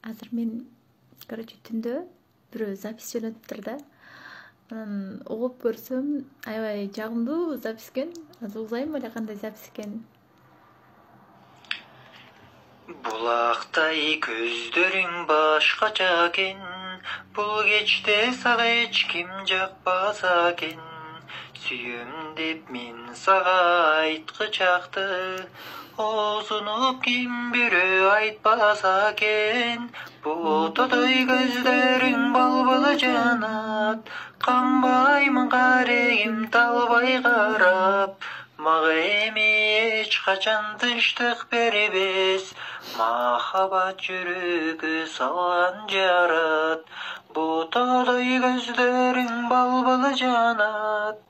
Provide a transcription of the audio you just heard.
Азыр мен, короче, түндө бирөө запись жөнөтүптүр да. Анан угуп көрсөм, аябай жагымдуу запись экен. Азыр узайм эле кандай запись экенин. Булактай көздөрүң башкача экен, бул кечте сага эч ким жакпаса экен. Сүйөм деп мен сага айткычакты, оозунуп ким бирөө айтпаса экен. Бутадай көздөрүң балбал жанат, канбаймын карегим талбай карап. Мага эми эч качан тынчтык бербес, махабат жүрөгү салган жарат. Бутадай көздөрүң балбал жанат.